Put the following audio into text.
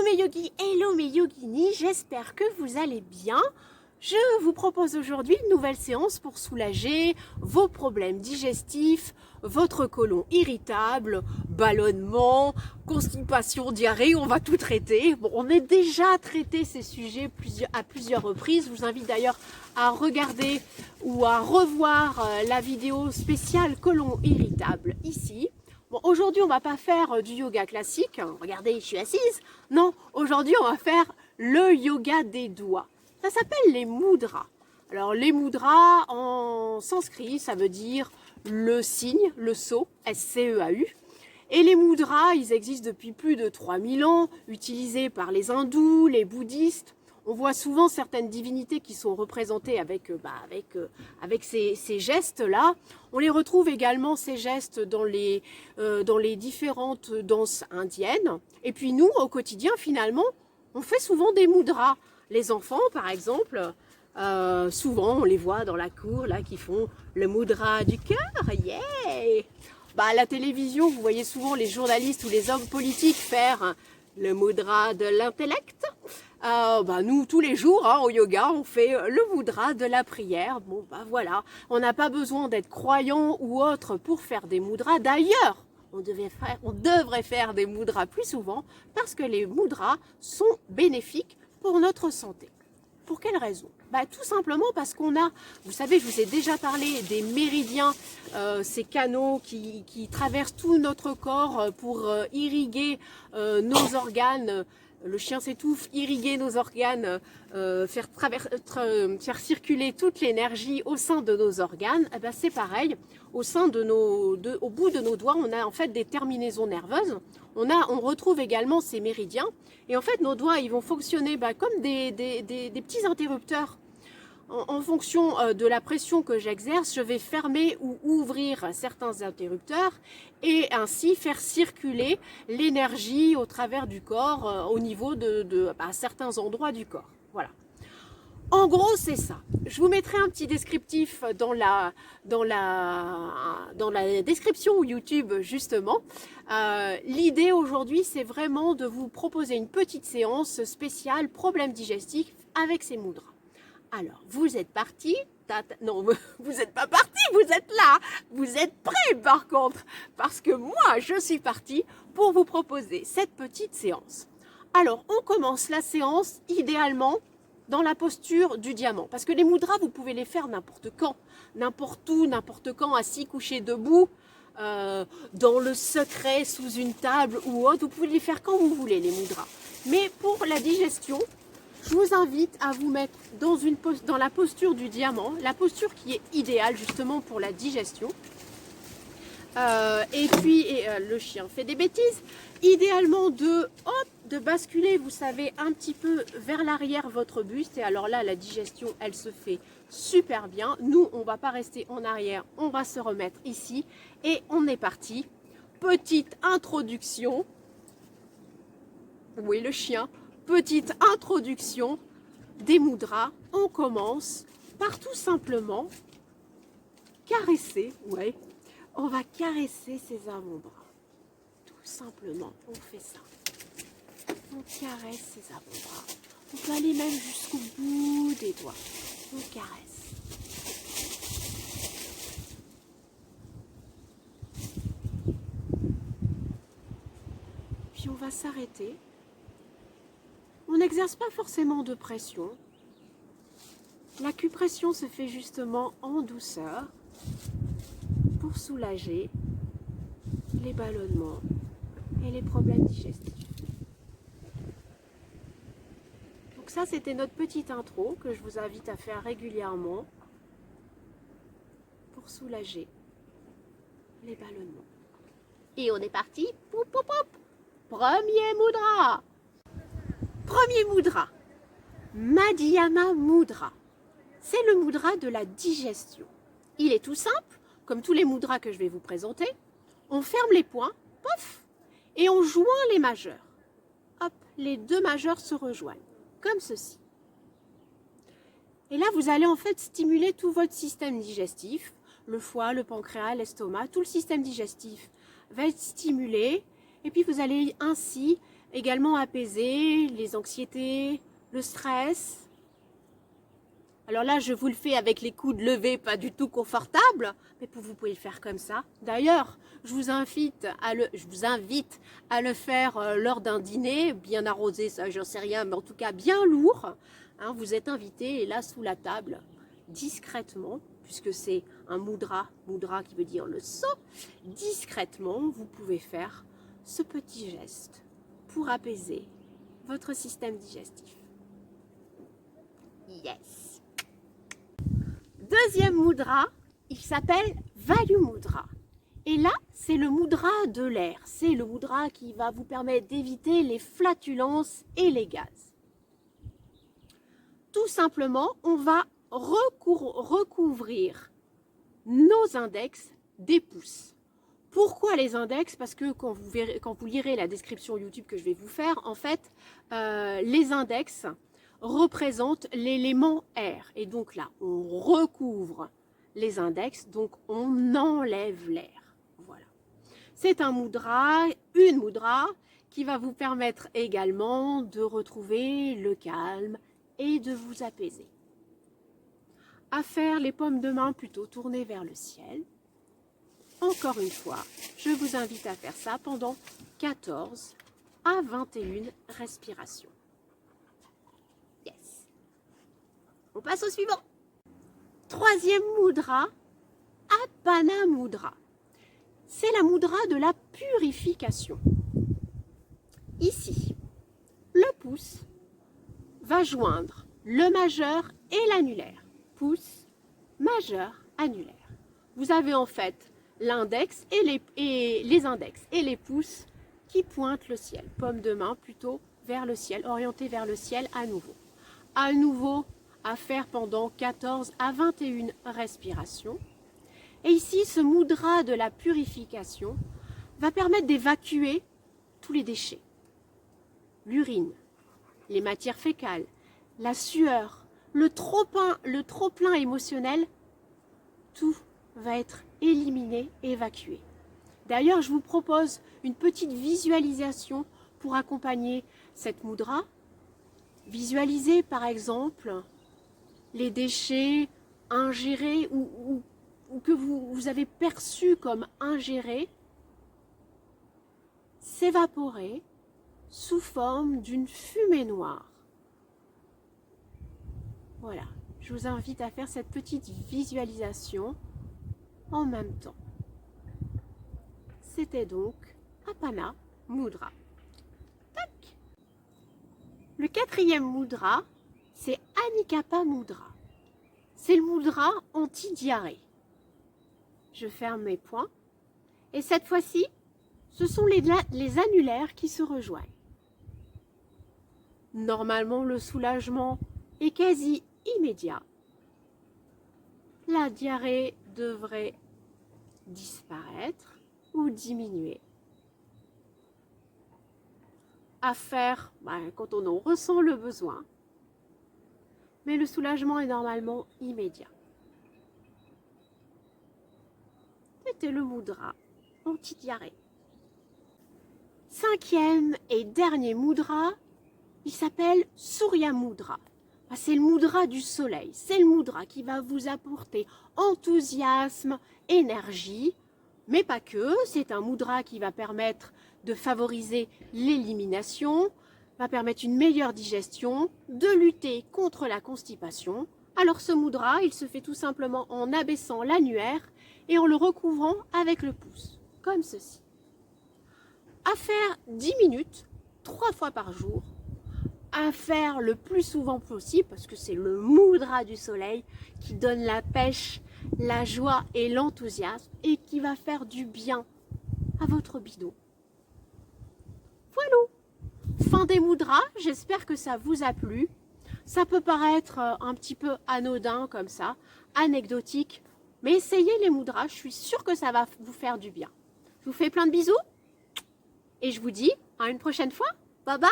mes yogis, hello mes yoginis, j'espère que vous allez bien. Je vous propose aujourd'hui une nouvelle séance pour soulager vos problèmes digestifs, votre côlon irritable, ballonnement, constipation, diarrhée, on va tout traiter. Bon, on a déjà traité ces sujets à plusieurs reprises. Je vous invite d'ailleurs à regarder ou à revoir la vidéo spéciale côlon irritable ici. Bon, aujourd'hui, on va pas faire du yoga classique. Regardez, je suis assise. Non, aujourd'hui, on va faire le yoga des doigts. Ça s'appelle les mudras. Alors, les mudras, en sanskrit, ça veut dire le signe, le sceau, S-C-E-A-U. Et les mudras, ils existent depuis plus de 3000 ans, utilisés par les hindous, les bouddhistes. On voit souvent certaines divinités qui sont représentées avec ces gestes-là. On les retrouve également, ces gestes, dans les différentes danses indiennes. Et puis nous, au quotidien, finalement, on fait souvent des mudras. Les enfants, par exemple, souvent, on les voit dans la cour, là, qui font le mudra du cœur. Yeah! À la télévision, vous voyez souvent les journalistes ou les hommes politiques faire le mudra de l'intellect. Nous, tous les jours, au yoga, on fait le mudra de la prière. Bon, voilà, on n'a pas besoin d'être croyant ou autre pour faire des mudras. D'ailleurs, on devrait faire des mudras plus souvent parce que les mudras sont bénéfiques pour notre santé. Pour quelle raison? Tout simplement parce qu'on a, vous savez, je vous ai déjà parlé des méridiens, ces canaux qui traversent tout notre corps pour irriguer nos organes. Le chien s'étouffe, irriguer nos organes, faire circuler toute l'énergie au sein de nos organes. C'est pareil, au bout de nos doigts, on a en fait des terminaisons nerveuses. On retrouve également ces méridiens. Et en fait, nos doigts, ils vont fonctionner comme des petits interrupteurs. En fonction de la pression que j'exerce, je vais fermer ou ouvrir certains interrupteurs et ainsi faire circuler l'énergie au travers du corps au niveau de certains endroits du corps. Voilà. En gros, c'est ça. Je vous mettrai un petit descriptif dans la description YouTube, justement. L'idée aujourd'hui, c'est vraiment de vous proposer une petite séance spéciale problèmes digestifs avec ces mudras. Alors, vous êtes partis? Non, vous n'êtes pas partis, vous êtes là. Vous êtes prêts par contre, parce que moi, je suis partie pour vous proposer cette petite séance. Alors, on commence la séance idéalement dans la posture du diamant. Parce que les mudras, vous pouvez les faire n'importe quand, n'importe où, n'importe quand, assis, couché, debout, dans le secret, sous une table ou autre. Vous pouvez les faire quand vous voulez, les mudras. Mais pour la digestion, je vous invite à vous mettre dans la posture du diamant, la posture qui est idéale justement pour la digestion. Et puis, le chien fait des bêtises. Idéalement de basculer, vous savez, un petit peu vers l'arrière votre buste. Et alors là, la digestion, elle se fait super bien. Nous, on ne va pas rester en arrière, on va se remettre ici. Et on est parti. Petite introduction. Oui, le chien. Petite introduction des mudras. On commence par tout simplement caresser, ouais. On va caresser ses avant-bras. Tout simplement, on fait ça. On caresse ses avant-bras. On peut aller même jusqu'au bout des doigts. On caresse. Puis on va s'arrêter. On n'exerce pas forcément de pression. L'acupression se fait justement en douceur pour soulager les ballonnements et les problèmes digestifs. Donc ça, c'était notre petite intro que je vous invite à faire régulièrement pour soulager les ballonnements. Et on est parti. Poup, poup, poup. Premier mudra. Premier mudra, Madhyama Mudra. C'est le mudra de la digestion. Il est tout simple, comme tous les mudras que je vais vous présenter. On ferme les poings, pof, et on joint les majeurs. Hop, les deux majeurs se rejoignent, comme ceci. Et là, vous allez en fait stimuler tout votre système digestif, le foie, le pancréas, l'estomac, tout le système digestif va être stimulé. Et puis, vous allez ainsi également apaiser les anxiétés, le stress. Alors là, je vous le fais avec les coudes levés, pas du tout confortables, mais vous pouvez le faire comme ça. D'ailleurs, je vous invite à le faire lors d'un dîner, bien arrosé, ça j'en sais rien, mais en tout cas bien lourd. Hein, vous êtes invité et là sous la table, discrètement, puisque c'est un mudra qui veut dire le son, discrètement, vous pouvez faire ce petit geste pour apaiser votre système digestif. Yes! Deuxième mudra, il s'appelle Vayu Mudra. Et là, c'est le mudra de l'air. C'est le mudra qui va vous permettre d'éviter les flatulences et les gaz. Tout simplement, on va recouvrir nos index des pouces. Pourquoi les index? Parce que quand vous lirez la description YouTube que je vais vous faire, en fait, les index représentent l'élément air. Et donc là, on recouvre les index, donc on enlève l'air. Voilà. C'est un mudra, une mudra qui va vous permettre également de retrouver le calme et de vous apaiser. À faire les paumes de main plutôt tournées vers le ciel. Encore une fois, je vous invite à faire ça pendant 14 à 21 respirations. Yes. On passe au suivant. Troisième mudra, Apana Mudra. C'est la mudra de la purification. Ici, le pouce va joindre le majeur et l'annulaire. Pouce, majeur, annulaire. Vous avez en fait l'index et les index et les pouces qui pointent le ciel. Paume de main plutôt vers le ciel, orientée vers le ciel à nouveau. À nouveau, à faire pendant 14 à 21 respirations. Et ici, ce mudra de la purification va permettre d'évacuer tous les déchets. L'urine, les matières fécales, la sueur, le trop-plein émotionnel, tout va être éliminé, évacué. D'ailleurs, je vous propose une petite visualisation pour accompagner cette mudra. Visualisez par exemple les déchets ingérés ou que vous avez perçus comme ingérés s'évaporer sous forme d'une fumée noire. Voilà, je vous invite à faire cette petite visualisation en même temps. C'était donc Apana Mudra. Tac. Le quatrième mudra, c'est Anikapa Mudra. C'est le mudra anti-diarrhée. Je ferme mes poings et cette fois-ci, ce sont les annulaires qui se rejoignent. Normalement, le soulagement est quasi immédiat. La diarrhée devrait disparaître ou diminuer. À faire quand on en ressent le besoin. Mais le soulagement est normalement immédiat. C'était le mudra anti-diarrhée. Cinquième et dernier mudra, il s'appelle Surya Mudra. C'est le mudra du soleil, c'est le mudra qui va vous apporter enthousiasme, énergie, mais pas que. C'est un mudra qui va permettre de favoriser l'élimination, va permettre une meilleure digestion, de lutter contre la constipation. Alors ce mudra, il se fait tout simplement en abaissant l'annulaire et en le recouvrant avec le pouce, comme ceci. À faire 10 minutes, 3 fois par jour, à faire le plus souvent possible, parce que c'est le mudra du soleil qui donne la pêche, la joie et l'enthousiasme et qui va faire du bien à votre bidon. Voilà, fin des mudras, j'espère que ça vous a plu. Ça peut paraître un petit peu anodin comme ça, anecdotique, mais essayez les mudras, je suis sûre que ça va vous faire du bien. Je vous fais plein de bisous et je vous dis à une prochaine fois. Bye bye!